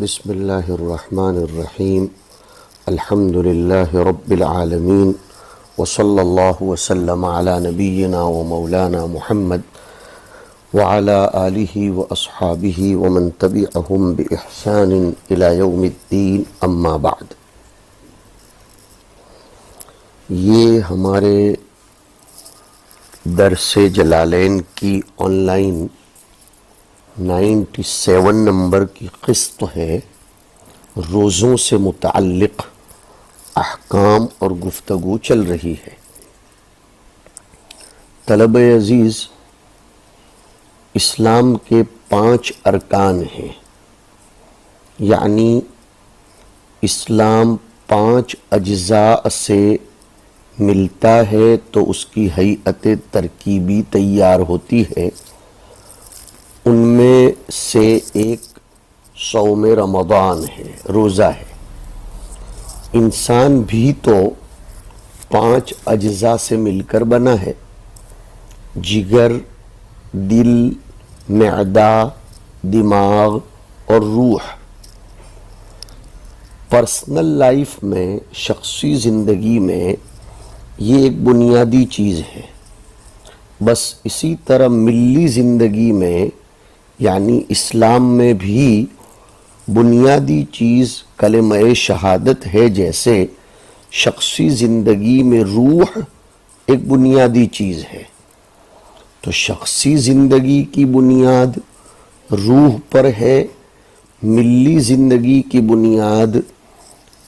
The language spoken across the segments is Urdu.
بسم اللہ الرحمن الرحیم الحمد للہ رب العالمین وصلی اللہ وسلم علی نبینا و مولانا محمد وعلی آلہ واصحابہ ومن تبعہم بإحسان الی یوم الدین اما بعد۔ یہ ہمارے درس جلالین کی آن لائن 97 نمبر کی قسط ہے، روزوں سے متعلق احکام اور گفتگو چل رہی ہے۔ طلبہ عزیز، اسلام کے 5 ارکان ہیں، یعنی اسلام 5 اجزاء سے ملتا ہے تو اس کی ہیئت ترکیبی تیار ہوتی ہے۔ ان میں سے ایک صوم رمضان ہے، روزہ ہے۔ انسان بھی تو 5 اجزاء سے مل کر بنا ہے، جگر، دل، معدہ، دماغ اور روح۔ پرسنل لائف میں، شخصی زندگی میں یہ ایک بنیادی چیز ہے۔ بس اسی طرح ملی زندگی میں یعنی اسلام میں بھی بنیادی چیز کلمہ شہادت ہے، جیسے شخصی زندگی میں روح ایک بنیادی چیز ہے۔ تو شخصی زندگی کی بنیاد روح پر ہے، ملی زندگی کی بنیاد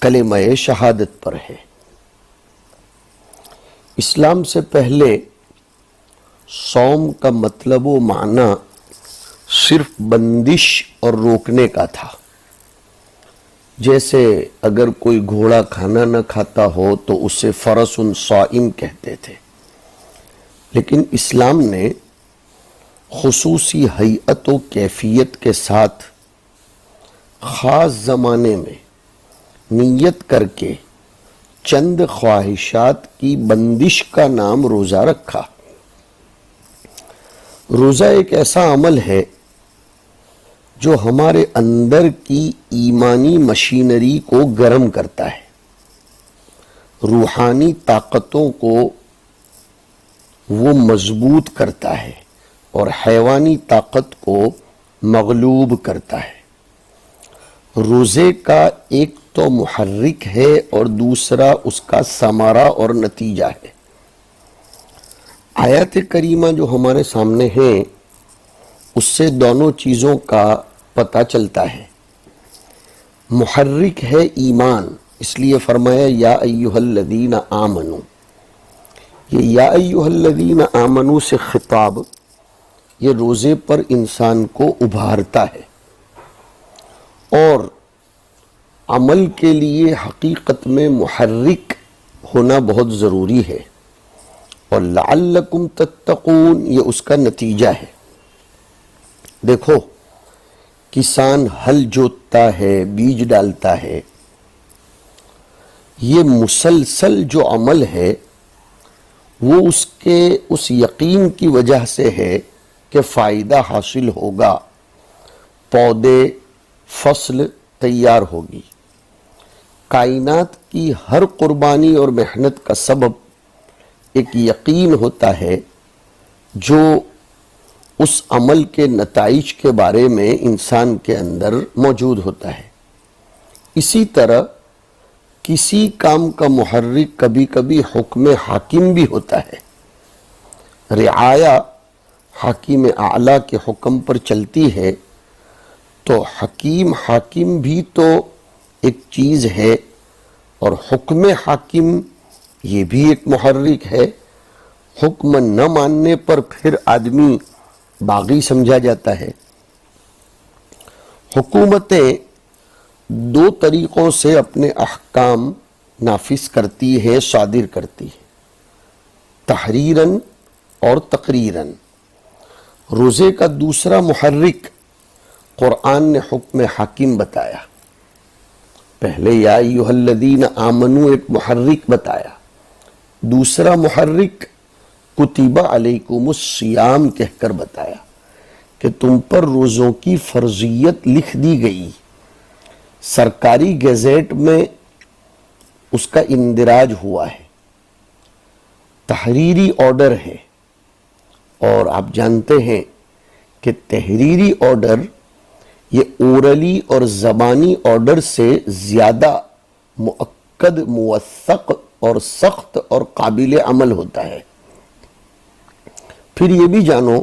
کلمہ شہادت پر ہے۔ اسلام سے پہلے صوم کا مطلب و معنی صرف بندش اور روکنے کا تھا۔ جیسے اگر کوئی گھوڑا کھانا نہ کھاتا ہو تو اسے فرس صائم کہتے تھے، لیکن اسلام نے خصوصی ہیئت و کیفیت کے ساتھ خاص زمانے میں نیت کر کے چند خواہشات کی بندش کا نام روزہ رکھا۔ روزہ ایک ایسا عمل ہے جو ہمارے اندر کی ایمانی مشینری کو گرم کرتا ہے، روحانی طاقتوں کو وہ مضبوط کرتا ہے اور حیوانی طاقت کو مغلوب کرتا ہے۔ روزے کا ایک تو محرک ہے اور دوسرا اس کا ثمرہ اور نتیجہ ہے۔ آیات کریمہ جو ہمارے سامنے ہیں، اس سے دونوں چیزوں کا پتہ چلتا ہے۔ محرک ہے ایمان، اس لیے فرمایا یا ایھا الذین آمنو۔ یہ یا ایھا الذین آمنو سے خطاب یہ روزے پر انسان کو ابھارتا ہے، اور عمل کے لیے حقیقت میں محرک ہونا بہت ضروری ہے، اور لعلکم تتقون یہ اس کا نتیجہ ہے۔ دیکھو، کسان ہل جوتتا ہے، بیج ڈالتا ہے، یہ مسلسل جو عمل ہے وہ اس یقین کی وجہ سے ہے کہ فائدہ حاصل ہوگا، پودے، فصل تیار ہوگی۔ کائنات کی ہر قربانی اور محنت کا سبب ایک یقین ہوتا ہے جو اس عمل کے نتائج کے بارے میں انسان کے اندر موجود ہوتا ہے۔ اسی طرح کسی کام کا محرک کبھی کبھی حکم حاکم بھی ہوتا ہے۔ رعایا حاکم اعلیٰ کے حکم پر چلتی ہے، تو حاکم بھی تو ایک چیز ہے، اور حکم حاکم یہ بھی ایک محرک ہے۔ حکم نہ ماننے پر پھر آدمی باغی سمجھا جاتا ہے۔ حکومتیں 2 طریقوں سے اپنے احکام نافذ کرتی ہے، صادر کرتی ہے، تحریراً اور تقریراً۔ روزے کا دوسرا محرک قرآن نے حکم حاکم بتایا۔ پہلے یا ایھا الذین آمنو ایک محرک بتایا، دوسرا محرک کتب علیکم الصیام کہہ کر بتایا کہ تم پر روزوں کی فرضیت لکھ دی گئی۔ سرکاری گیزٹ میں اس کا اندراج ہوا ہے، تحریری آرڈر ہے، اور آپ جانتے ہیں کہ تحریری آرڈر یہ اورلی اور زبانی آرڈر سے زیادہ مؤکد، موثق اور سخت اور قابل عمل ہوتا ہے۔ پھر یہ بھی جانو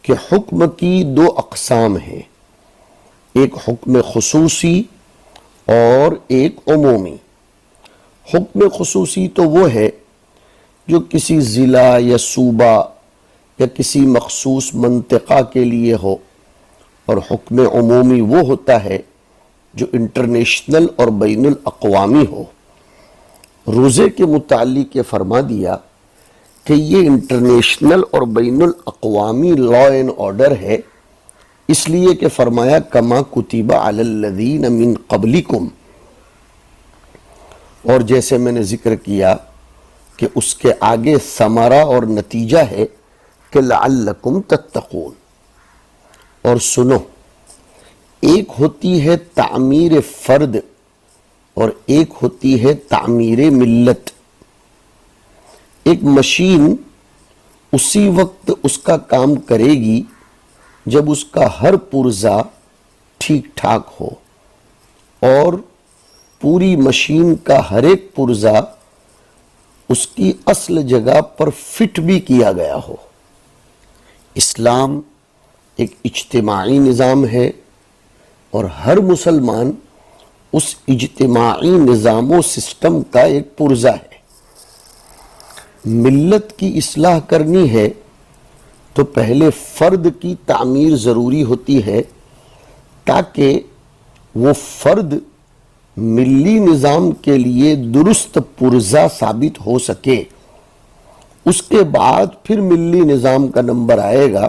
کہ حکم کی دو اقسام ہیں، ایک حکم خصوصی اور ایک عمومی۔ حکم خصوصی تو وہ ہے جو کسی ضلع یا صوبہ یا کسی مخصوص منطقہ کے لیے ہو، اور حکم عمومی وہ ہوتا ہے جو انٹرنیشنل اور بین الاقوامی ہو۔ روزے کے متعلق یہ فرما دیا کہ یہ انٹرنیشنل اور بین الاقوامی لا اینڈ آرڈر ہے، اس لیے کہ فرمایا کما کتب علی الذین من قبلکم، اور جیسے میں نے ذکر کیا کہ اس کے آگے ثمرہ اور نتیجہ ہے کہ لعلکم تتقون۔ اور سنو، ایک ہوتی ہے تعمیر فرد اور ایک ہوتی ہے تعمیر ملت۔ ایک مشین اسی وقت اس کا کام کرے گی جب اس کا ہر پرزہ ٹھیک ٹھاک ہو اور پوری مشین کا ہر ایک پرزہ اس کی اصل جگہ پر فٹ بھی کیا گیا ہو۔ اسلام ایک اجتماعی نظام ہے اور ہر مسلمان اس اجتماعی نظام و سسٹم کا ایک پرزہ ہے۔ ملت کی اصلاح کرنی ہے تو پہلے فرد کی تعمیر ضروری ہوتی ہے تاکہ وہ فرد ملی نظام کے لیے درست پرزہ ثابت ہو سکے۔ اس کے بعد پھر ملی نظام کا نمبر آئے گا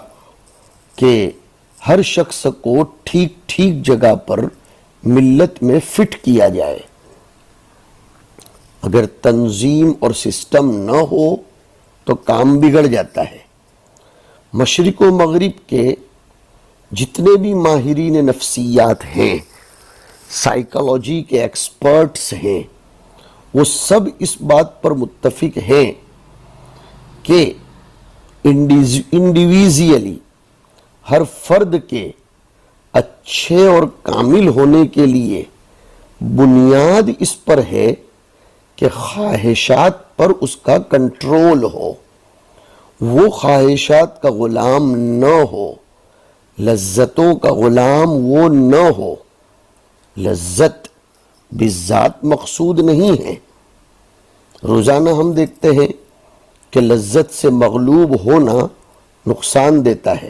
کہ ہر شخص کو ٹھیک ٹھیک جگہ پر ملت میں فٹ کیا جائے۔ اگر تنظیم اور سسٹم نہ ہو تو کام بگڑ جاتا ہے۔ مشرق و مغرب کے جتنے بھی ماہرین نفسیات ہیں، سائیکالوجی کے ایکسپرٹس ہیں، وہ سب اس بات پر متفق ہیں کہ انڈیویژلی ہر فرد کے اچھے اور کامل ہونے کے لیے بنیاد اس پر ہے کہ خواہشات پر اس کا کنٹرول ہو، وہ خواہشات کا غلام نہ ہو، لذتوں کا غلام وہ نہ ہو۔ لذت بذات مقصود نہیں ہے۔ روزانہ ہم دیکھتے ہیں کہ لذت سے مغلوب ہونا نقصان دیتا ہے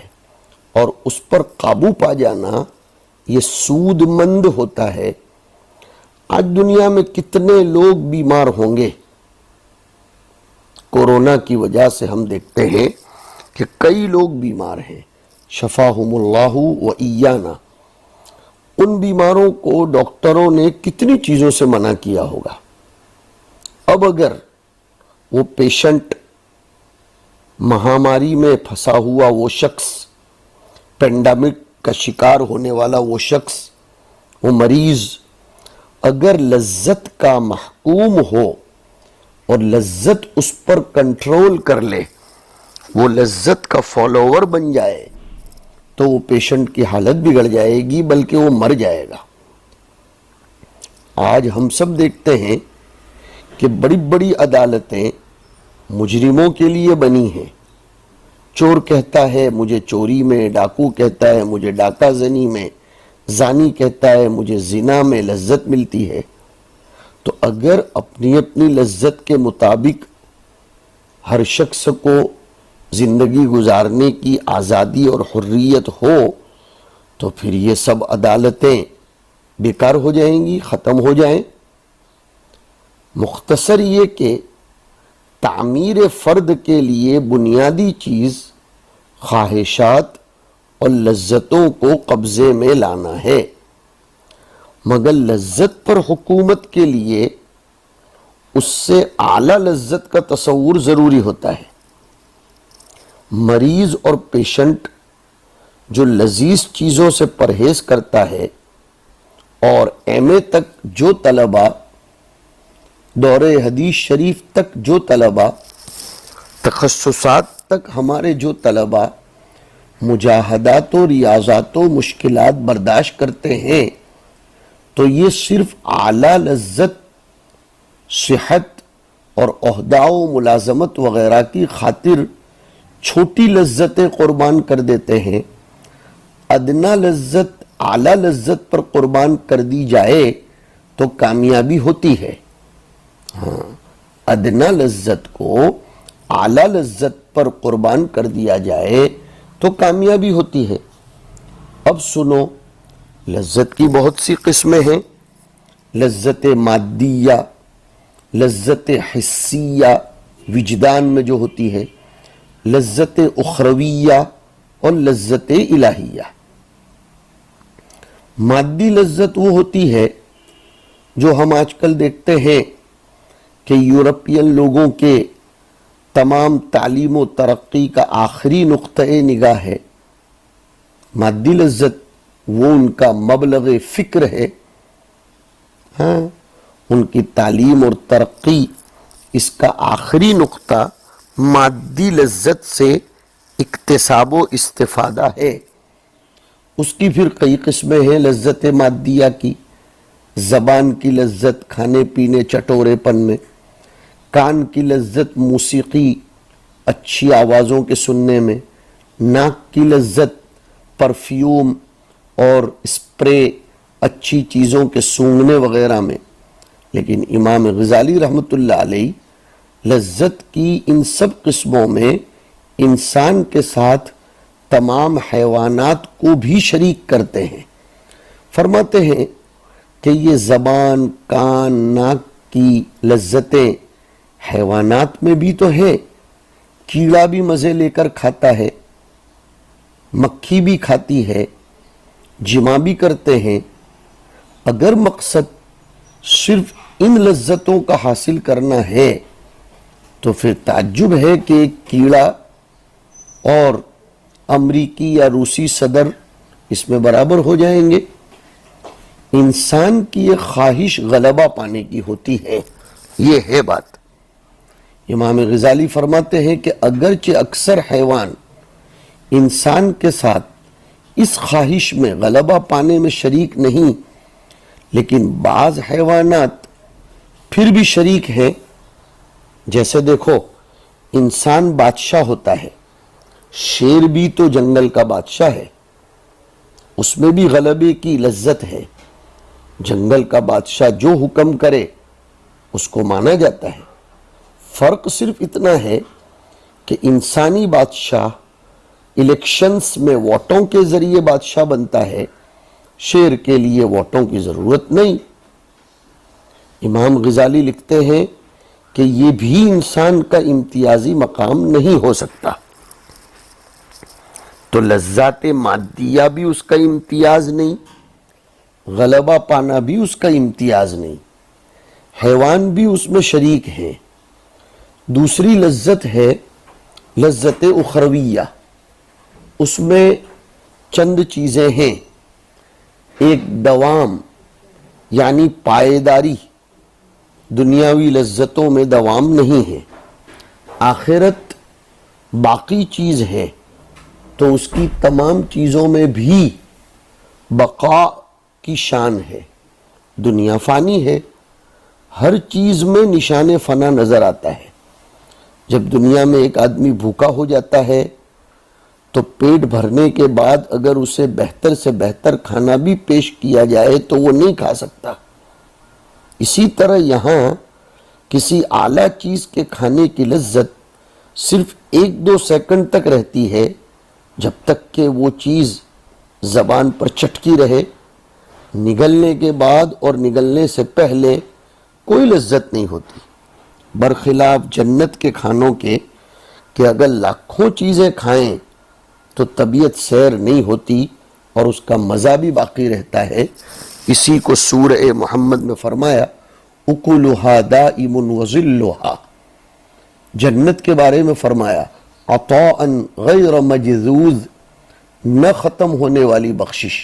اور اس پر قابو پا جانا یہ سود مند ہوتا ہے۔ آج دنیا میں کتنے لوگ بیمار ہوں گے؟ کورونا کی وجہ سے ہم دیکھتے ہیں کہ کئی لوگ بیمار ہیں، شفاہم اللہ و ایانا۔ ان بیماروں کو ڈاکٹروں نے کتنی چیزوں سے منع کیا ہوگا۔ اب اگر وہ پیشنٹ، مہاماری میں پھنسا ہوا وہ شخص، پینڈیمک کا شکار ہونے والا وہ شخص، وہ مریض اگر لذت کا محکوم ہو اور لذت اس پر کنٹرول کر لے، وہ لذت کا فالوور بن جائے، تو وہ پیشنٹ کی حالت بگڑ جائے گی، بلکہ وہ مر جائے گا۔ آج ہم سب دیکھتے ہیں کہ بڑی بڑی عدالتیں مجرموں کے لیے بنی ہیں۔ چور کہتا ہے مجھے چوری میں، ڈاکو کہتا ہے مجھے ڈاکہ زنی میں، زانی کہتا ہے مجھے زنا میں لذت ملتی ہے۔ تو اگر اپنی اپنی لذت کے مطابق ہر شخص کو زندگی گزارنے کی آزادی اور حریت ہو تو پھر یہ سب عدالتیں بیکار ہو جائیں گی، ختم ہو جائیں۔ مختصر یہ کہ تعمیر فرد کے لیے بنیادی چیز خواہشات اور لذتوں کو قبضے میں لانا ہے، مگر لذت پر حکومت کے لیے اس سے اعلیٰ لذت کا تصور ضروری ہوتا ہے۔ مریض اور پیشنٹ جو لذیذ چیزوں سے پرہیز کرتا ہے اور ایم اے تک جو طلبہ، دور حدیث شریف تک جو طلبہ، تخصصات تک ہمارے جو طلبہ مجاہدات و ریاضات و مشکلات برداشت کرتے ہیں، تو یہ صرف اعلیٰ لذت، صحت اور عہدہ و ملازمت وغیرہ کی خاطر چھوٹی لذتیں قربان کر دیتے ہیں۔ ادنا لذت اعلیٰ لذت پر قربان کر دی جائے تو کامیابی ہوتی ہے۔ ہاں، ادنا لذت کو اعلیٰ لذت پر قربان کر دیا جائے تو کامیابی ہوتی ہے۔ اب سنو، لذت کی بہت سی قسمیں ہیں۔ لذت مادیہ، لذت حسیہ وجدان میں جو ہوتی ہے، لذت اخرویہ اور لذت الہیہ۔ مادی لذت وہ ہوتی ہے جو ہم آج کل دیکھتے ہیں کہ یورپین لوگوں کے تمام تعلیم و ترقی کا آخری نقطۂ نگاہ ہے۔ مادی لذت وہ ان کا مبلغ فکر ہے۔ ہاں، ان کی تعلیم اور ترقی، اس کا آخری نقطہ مادی لذت سے اکتساب و استفادہ ہے۔ اس کی پھر کئی قسمیں ہیں لذت مادیہ کی۔ زبان کی لذت کھانے پینے چٹورے پن میں، کان کی لذت موسیقی اچھی آوازوں کے سننے میں، ناک کی لذت پرفیوم اور اسپرے اچھی چیزوں کے سونگھنے وغیرہ میں۔ لیکن امام غزالی رحمۃ اللہ علیہ لذت کی ان سب قسموں میں انسان کے ساتھ تمام حیوانات کو بھی شریک کرتے ہیں۔ فرماتے ہیں کہ یہ زبان، کان، ناک کی لذتیں حیوانات میں بھی تو ہیں۔ کیڑا بھی مزے لے کر کھاتا ہے، مکھی بھی کھاتی ہے، جمع بھی کرتے ہیں۔ اگر مقصد صرف ان لذتوں کا حاصل کرنا ہے تو پھر تعجب ہے کہ ایک کیڑا اور امریکی یا روسی صدر اس میں برابر ہو جائیں گے۔ انسان کی یہ خواہش غلبہ پانے کی ہوتی ہے، یہ ہے بات۔ امام غزالی فرماتے ہیں کہ اگرچہ اکثر حیوان انسان کے ساتھ اس خواہش میں غلبہ پانے میں شریک نہیں، لیکن بعض حیوانات پھر بھی شریک ہیں۔ جیسے دیکھو، انسان بادشاہ ہوتا ہے، شیر بھی تو جنگل کا بادشاہ ہے، اس میں بھی غلبے کی لذت ہے۔ جنگل کا بادشاہ جو حکم کرے اس کو مانا جاتا ہے۔ فرق صرف اتنا ہے کہ انسانی بادشاہ الیکشنز میں ووٹوں کے ذریعے بادشاہ بنتا ہے، شیر کے لیے ووٹوں کی ضرورت نہیں۔ امام غزالی لکھتے ہیں کہ یہ بھی انسان کا امتیازی مقام نہیں ہو سکتا۔ تو لذات مادیہ بھی اس کا امتیاز نہیں، غلبہ پانا بھی اس کا امتیاز نہیں، حیوان بھی اس میں شریک ہیں۔ دوسری لذت ہے لذت اخرویہ۔ اس میں چند چیزیں ہیں۔ ایک دوام یعنی پائیداری، دنیاوی لذتوں میں دوام نہیں ہے۔ آخرت باقی چیز ہے تو اس کی تمام چیزوں میں بھی بقا کی شان ہے۔ دنیا فانی ہے، ہر چیز میں نشان فنا نظر آتا ہے۔ جب دنیا میں ایک آدمی بھوکا ہو جاتا ہے تو پیٹ بھرنے کے بعد اگر اسے بہتر سے بہتر کھانا بھی پیش کیا جائے تو وہ نہیں کھا سکتا۔ اسی طرح یہاں کسی اعلیٰ چیز کے کھانے کی لذت صرف 1-2 سیکنڈ تک رہتی ہے، جب تک کہ وہ چیز زبان پر چٹکی رہے۔ نگلنے کے بعد اور نگلنے سے پہلے کوئی لذت نہیں ہوتی، برخلاف جنت کے کھانوں کے کہ اگر لاکھوں چیزیں کھائیں تو طبیعت سیر نہیں ہوتی اور اس کا مزہ بھی باقی رہتا ہے۔ اسی کو سورہ محمد میں فرمایا اکلھا دائم وظلھا، جنت کے بارے میں فرمایا عطاء غیر مجذوذ، نہ ختم ہونے والی بخشش۔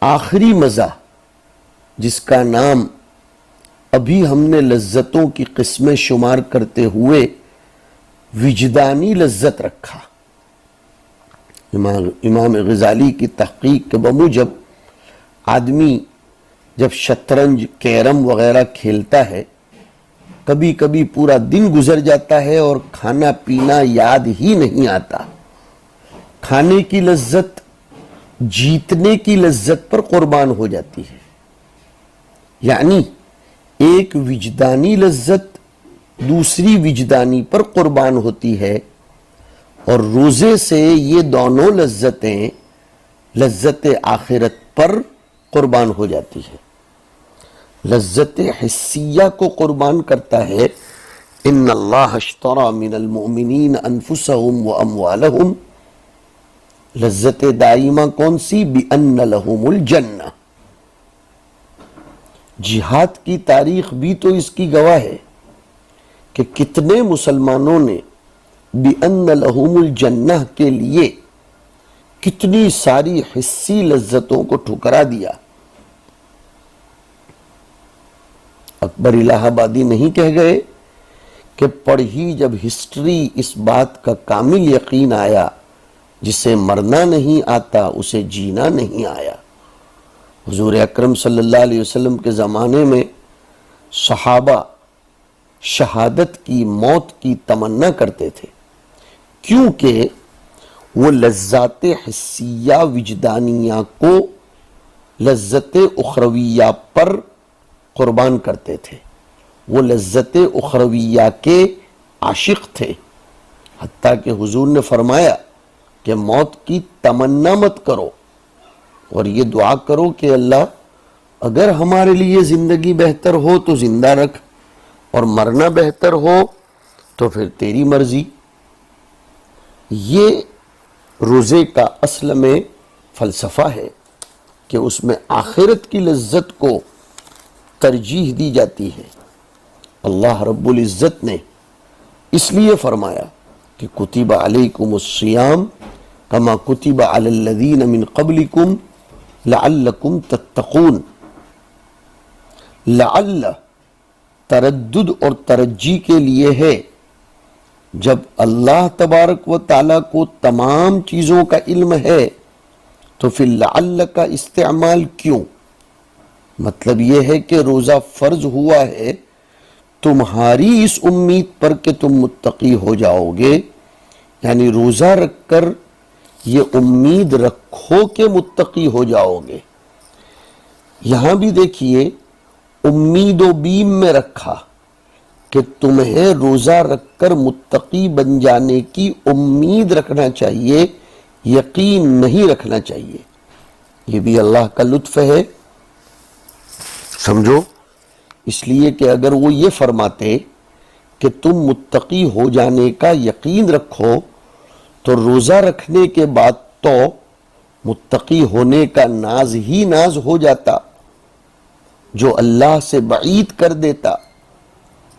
آخری مزہ جس کا نام ابھی ہم نے لذتوں کی قسمیں شمار کرتے ہوئے وجدانی لذت رکھا۔ امام غزالی کی تحقیق کے بموجب آدمی جب شطرنج، کیرم وغیرہ کھیلتا ہے، کبھی کبھی پورا دن گزر جاتا ہے اور کھانا پینا یاد ہی نہیں آتا۔ کھانے کی لذت جیتنے کی لذت پر قربان ہو جاتی ہے، یعنی ایک وجدانی لذت دوسری وجدانی پر قربان ہوتی ہے، اور روزے سے یہ دونوں لذتیں لذت آخرت پر قربان ہو جاتی ہے۔ لذت حسیہ کو قربان کرتا ہے، ان اللہ اشتری من المؤمنین انفسهم واموالهم۔ لذت دائمہ کون سی؟ بان لهم الجنہ۔ جہاد کی تاریخ بھی تو اس کی گواہ ہے کہ کتنے مسلمانوں نے بِأَنَّ لَهُمُ الْجَنَّةِ کے لیے کتنی ساری حسی لذتوں کو ٹھکرا دیا۔ اکبر الہ آبادی نہیں کہہ گئے کہ پڑھی جب ہسٹری اس بات کا کامل یقین آیا، جسے مرنا نہیں آتا اسے جینا نہیں آیا۔ حضور اکرم صلی اللہ علیہ وسلم کے زمانے میں صحابہ شہادت کی، موت کی تمنا کرتے تھے، کیونکہ وہ لذات حسیہ وجدانیہ کو لذت اخرویہ پر قربان کرتے تھے۔ وہ لذت اخرویہ کے عاشق تھے، حتیٰ کہ حضور نے فرمایا کہ موت کی تمنا مت کرو، اور یہ دعا کرو کہ اللہ اگر ہمارے لیے زندگی بہتر ہو تو زندہ رکھ، اور مرنا بہتر ہو تو پھر تیری مرضی۔ یہ روزے کا اصل میں فلسفہ ہے کہ اس میں آخرت کی لذت کو ترجیح دی جاتی ہے۔ اللہ رب العزت نے اس لیے فرمایا کہ کتب علیکم الصیام کما کتب علی الذین من قبلکم لعلکم تتقون۔ لعل تردد اور ترجی کے لیے ہے۔ جب اللہ تبارک و تعالیٰ کو تمام چیزوں کا علم ہے تو پھر لعل کا استعمال کیوں؟ مطلب یہ ہے کہ روزہ فرض ہوا ہے تمہاری اس امید پر کہ تم متقی ہو جاؤ گے، یعنی روزہ رکھ کر یہ امید رکھو کہ متقی ہو جاؤ گے۔ یہاں بھی دیکھیے امید و بیم میں رکھا کہ تمہیں روزہ رکھ کر متقی بن جانے کی امید رکھنا چاہیے، یقین نہیں رکھنا چاہیے۔ یہ بھی اللہ کا لطف ہے، سمجھو۔ اس لیے کہ اگر وہ یہ فرماتے کہ تم متقی ہو جانے کا یقین رکھو تو روزہ رکھنے کے بعد تو متقی ہونے کا ناز ہی ناز ہو جاتا، جو اللہ سے بعید کر دیتا،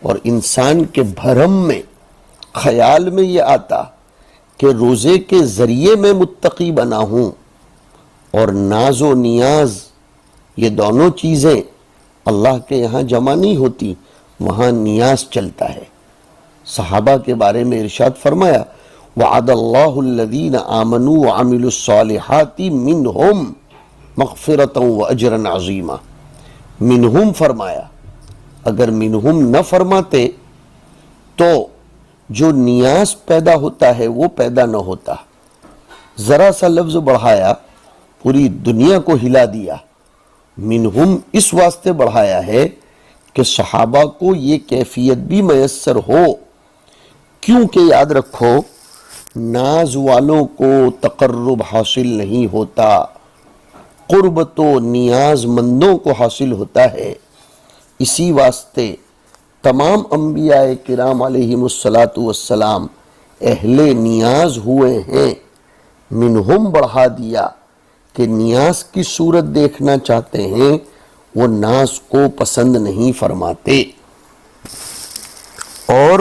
اور انسان کے بھرم میں، خیال میں یہ آتا کہ روزے کے ذریعے میں متقی بنا ہوں، اور ناز و نیاز یہ دونوں چیزیں اللہ کے یہاں جمع نہیں ہوتی، وہاں نیاز چلتا ہے۔ صحابہ کے بارے میں ارشاد فرمایا وعد اللہ الذین آمنوا وعملوا الصالحات منہم مغفرۃ واجرا عظیما۔ منہم فرمایا، اگر منہم نہ فرماتے تو جو نیاز پیدا ہوتا ہے وہ پیدا نہ ہوتا۔ ذرا سا لفظ بڑھایا، پوری دنیا کو ہلا دیا۔ منہم اس واسطے بڑھایا ہے کہ صحابہ کو یہ کیفیت بھی میسر ہو، کیونکہ یاد رکھو ناز والوں کو تقرب حاصل نہیں ہوتا، قرب تو نیاز مندوں کو حاصل ہوتا ہے۔ اسی واسطے تمام انبیاء کرام علیہم السلام اہل نیاز ہوئے ہیں۔ منہم بڑھا دیا کہ نیاز کی صورت دیکھنا چاہتے ہیں، وہ ناز کو پسند نہیں فرماتے۔ اور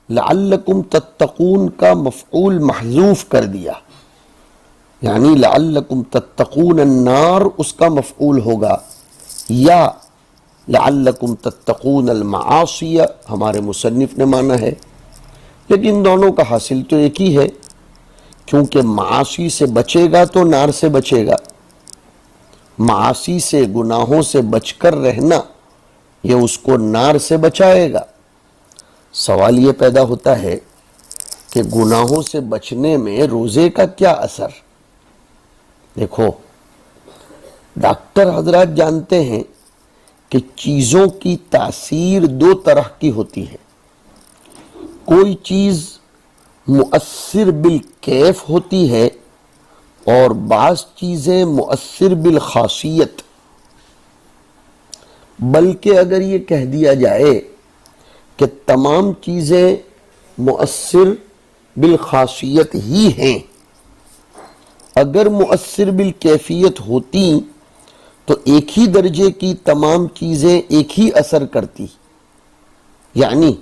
لعلکم تتقون کا مفعول محذوف کر دیا، یعنی لعلکم تتقون النار اس کا مفعول ہوگا، یا لعلکم تتقون المعاصی ہمارے مصنف نے مانا ہے، لیکن دونوں کا حاصل تو ایک ہی ہے، کیونکہ معاصی سے بچے گا تو نار سے بچے گا۔ معاصی سے، گناہوں سے بچ کر رہنا یہ اس کو نار سے بچائے گا۔ سوال یہ پیدا ہوتا ہے کہ گناہوں سے بچنے میں روزے کا کیا اثر؟ دیکھو، ڈاکٹر حضرات جانتے ہیں کہ چیزوں کی تاثیر دو طرح کی ہوتی ہے۔ کوئی چیز مؤثر بالکیف ہوتی ہے اور بعض چیزیں مؤثر بالخاصیت۔ بلکہ اگر یہ کہہ دیا جائے کہ تمام چیزیں مؤثر بالخاصیت ہی ہیں، اگر مؤثر بالکیفیت ہوتی تو ایک ہی درجے کی تمام چیزیں ایک ہی اثر کرتی، یعنی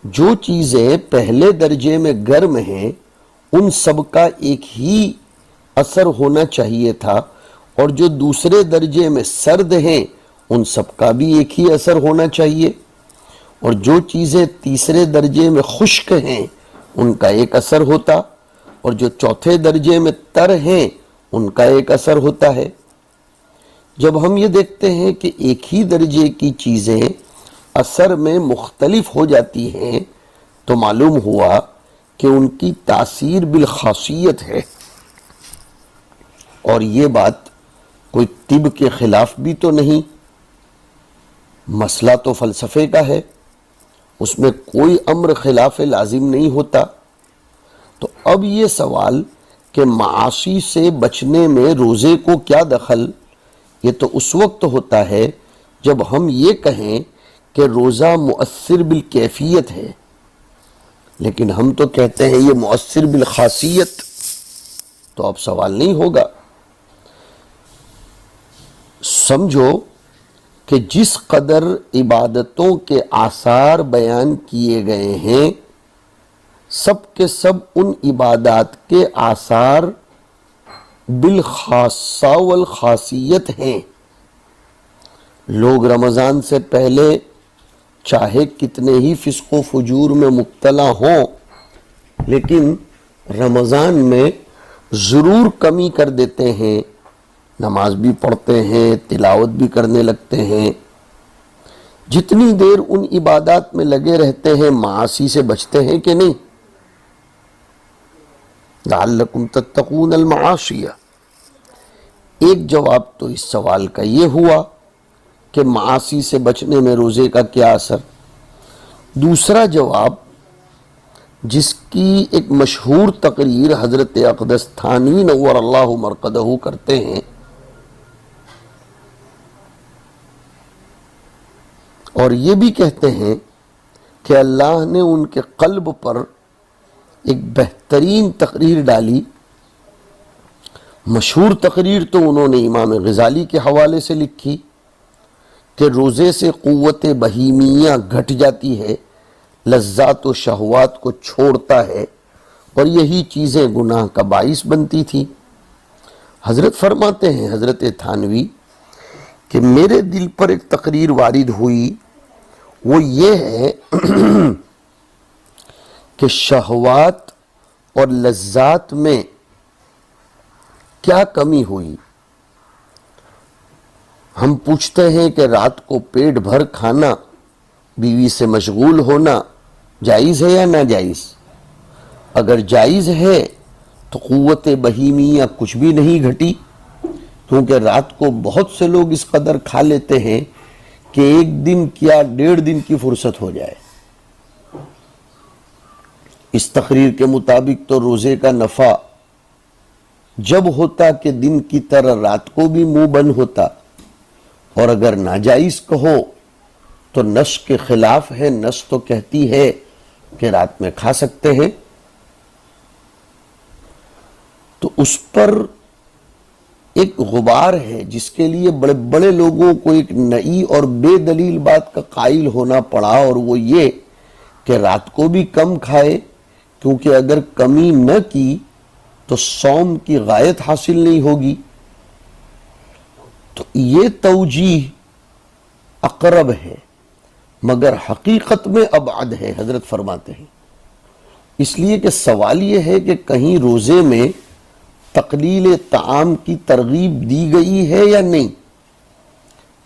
جو چیزیں پہلے درجے میں گرم ہیں ان سب کا ایک ہی اثر ہونا چاہیے تھا، اور جو دوسرے درجے میں سرد ہیں ان سب کا بھی ایک ہی اثر ہونا چاہیے، اور جو چیزیں تیسرے درجے میں خشک ہیں ان کا ایک اثر ہوتا، اور جو چوتھے درجے میں تر ہیں ان کا ایک اثر ہوتا ہے۔ جب ہم یہ دیکھتے ہیں کہ ایک ہی درجے کی چیزیں اثر میں مختلف ہو جاتی ہیں تو معلوم ہوا کہ ان کی تاثیر بالخاصیت ہے، اور یہ بات کوئی طب کے خلاف بھی تو نہیں، مسئلہ تو فلسفے کا ہے، اس میں کوئی امر خلاف لازم نہیں ہوتا۔ تو اب یہ سوال کہ معاصی سے بچنے میں روزے کو کیا دخل، یہ تو اس وقت ہوتا ہے جب ہم یہ کہیں کہ روزہ مؤثر بالکیفیت ہے، لیکن ہم تو کہتے ہیں یہ مؤثر بالخاصیت، تو اب سوال نہیں ہوگا۔ سمجھو کہ جس قدر عبادتوں کے آثار بیان کیے گئے ہیں، سب کے سب ان عبادات کے آثار بالخاصہ والخاصیت ہیں۔ لوگ رمضان سے پہلے چاہے کتنے ہی فسق و فجور میں مبتلا ہوں، لیکن رمضان میں ضرور کمی کر دیتے ہیں، نماز بھی پڑھتے ہیں، تلاوت بھی کرنے لگتے ہیں۔ جتنی دیر ان عبادات میں لگے رہتے ہیں معاصی سے بچتے ہیں کہ نہیں؟ لعلکم تتقون المعاصی۔ ایک جواب تو اس سوال کا یہ ہوا کہ معاصی سے بچنے میں روزے کا کیا اثر۔ دوسرا جواب، جس کی ایک مشہور تقریر حضرت اقدس تھانی نور اللہ مرقدہ کرتے ہیں، اور یہ بھی کہتے ہیں کہ اللہ نے ان کے قلب پر ایک بہترین تقریر ڈالی۔ مشہور تقریر تو انہوں نے امام غزالی کے حوالے سے لکھی کہ روزے سے قوت بہیمیہ گھٹ جاتی ہے، لذات و شہوات کو چھوڑتا ہے، اور یہی چیزیں گناہ کا باعث بنتی تھی۔ حضرت فرماتے ہیں، حضرت تھانوی، کہ میرے دل پر ایک تقریر وارد ہوئی، وہ یہ ہے کہ شہوات اور لذات میں کیا کمی ہوئی۔ ہم پوچھتے ہیں کہ رات کو پیٹ بھر کھانا، بیوی سے مشغول ہونا جائز ہے یا ناجائز؟ اگر جائز ہے تو قوت بہیمیہ کچھ بھی نہیں گھٹی، کیونکہ رات کو بہت سے لوگ اس قدر کھا لیتے ہیں کہ ایک دن کیا 1.5 دن کی فرصت ہو جائے۔ اس تقریر کے مطابق تو روزے کا نفع جب ہوتا کہ دن کی طرح رات کو بھی منہ بند ہوتا، اور اگر ناجائز کہو تو نص کے خلاف ہے۔ نص تو کہتی ہے کہ رات میں کھا سکتے ہیں، تو اس پر ایک غبار ہے جس کے لیے بڑے بڑے لوگوں کو ایک نئی اور بے دلیل بات کا قائل ہونا پڑا، اور وہ یہ کہ رات کو بھی کم کھائے، کیونکہ اگر کمی نہ کی تو صوم کی غایت حاصل نہیں ہوگی۔ تو یہ توجیہ اقرب ہے مگر حقیقت میں ابعد ہے، حضرت فرماتے ہیں۔ اس لیے کہ سوال یہ ہے کہ کہیں روزے میں تقلیل طعام کی ترغیب دی گئی ہے یا نہیں؟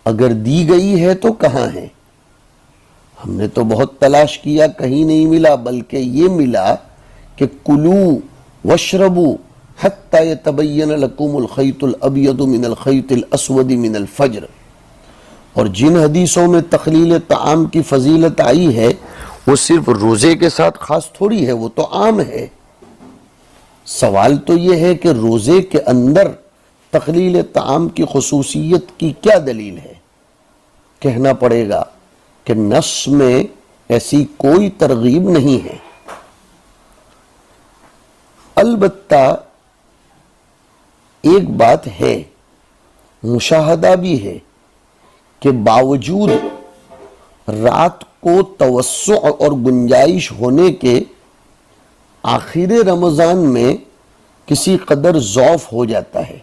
اگر دی گئی ہے تو کہاں ہے؟ ہم نے تو بہت تلاش کیا، کہیں نہیں ملا، بلکہ یہ ملا کہ کلو واشربو حتی یتبین لکم الخیط الابیض من الخیط الاسود من الفجر۔ اور جن حدیثوں میں تقلیل طعام کی فضیلت آئی ہے وہ صرف روزے کے ساتھ خاص تھوڑی ہے، وہ تو عام ہے۔ سوال تو یہ ہے کہ روزے کے اندر تقلیل طعام کی خصوصیت کی کیا دلیل ہے؟ کہنا پڑے گا کہ نص میں ایسی کوئی ترغیب نہیں ہے۔ البتہ ایک بات ہے، مشاہدہ بھی ہے کہ باوجود رات کو توسع اور گنجائش ہونے کے آخر رمضان میں کسی قدر ضعف ہو جاتا ہے،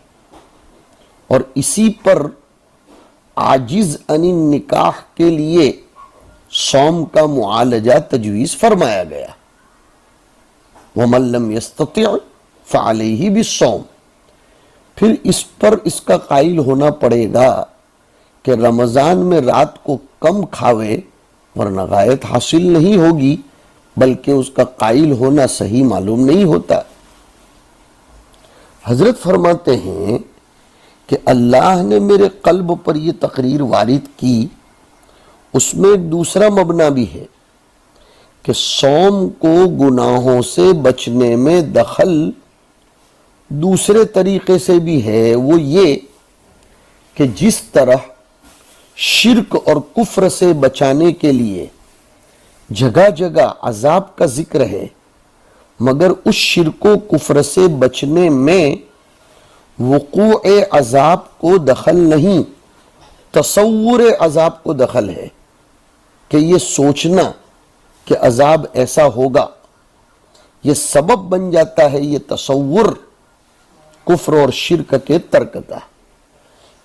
اور اسی پر عاجز عن النکاح کے لیے صوم کا معالجہ تجویز فرمایا گیا۔ وَمَن لَّمْ يَسْتَطِعْ فَعَلَيْهِ بِالصَّوْمِ۔ پھر اس پر اس کا قائل ہونا پڑے گا کہ رمضان میں رات کو کم کھاوے ورنہ غایت حاصل نہیں ہوگی، بلکہ اس کا قائل ہونا صحیح معلوم نہیں ہوتا۔ حضرت فرماتے ہیں کہ اللہ نے میرے قلب پر یہ تقریر وارد کی، اس میں ایک دوسرا مبنا بھی ہے کہ صوم کو گناہوں سے بچنے میں دخل دوسرے طریقے سے بھی ہے، وہ یہ کہ جس طرح شرک اور کفر سے بچانے کے لیے جگہ جگہ عذاب کا ذکر ہے، مگر اس شرک و کفر سے بچنے میں وقوع عذاب کو دخل نہیں، تصور عذاب کو دخل ہے کہ یہ سوچنا کہ عذاب ایسا ہوگا یہ سبب بن جاتا ہے، یہ تصور کفر اور شرک کے ترک کا۔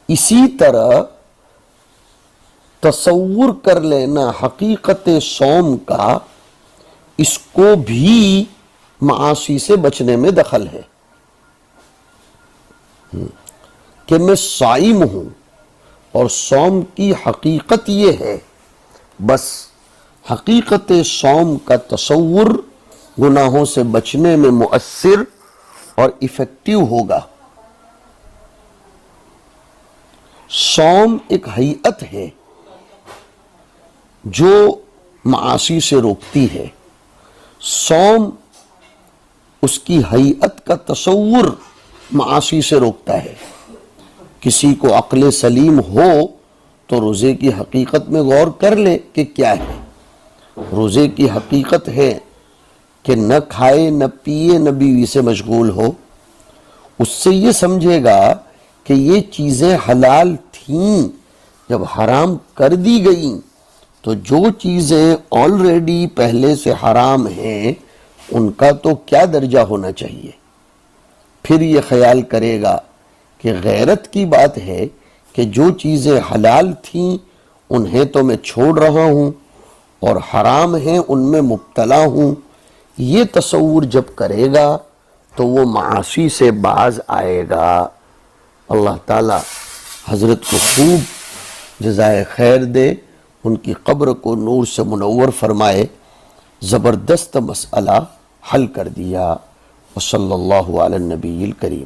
اسی طرح تصور کر لینا حقیقت صوم کا، اس کو بھی معاصی سے بچنے میں دخل ہے کہ میں صائم ہوں اور صوم کی حقیقت یہ ہے، بس حقیقت صوم کا تصور گناہوں سے بچنے میں مؤثر اور ایفیکٹیو ہوگا۔ صوم ایک ہیئت ہے جو معاصی سے روکتی ہے، صوم اس کی ہیئت کا تصور معاصی سے روکتا ہے۔ کسی کو عقل سلیم ہو تو روزے کی حقیقت میں غور کر لے کہ کیا ہے۔ روزے کی حقیقت ہے کہ نہ کھائے نہ پیے نہ بیوی سے مشغول ہو، اس سے یہ سمجھے گا کہ یہ چیزیں حلال تھیں، جب حرام کر دی گئیں تو جو چیزیں آلریڈی پہلے سے حرام ہیں ان کا تو کیا درجہ ہونا چاہیے۔ پھر یہ خیال کرے گا کہ غیرت کی بات ہے کہ جو چیزیں حلال تھیں انہیں تو میں چھوڑ رہا ہوں اور حرام ہیں ان میں مبتلا ہوں۔ یہ تصور جب کرے گا تو وہ معاصی سے باز آئے گا۔ اللہ تعالی حضرت کو خوب جزائے خیر دے، ان کی قبر کو نور سے منور فرمائے۔ زبردست مسئلہ حل کر دیا۔ وصلی اللہ علی النبی الکریم۔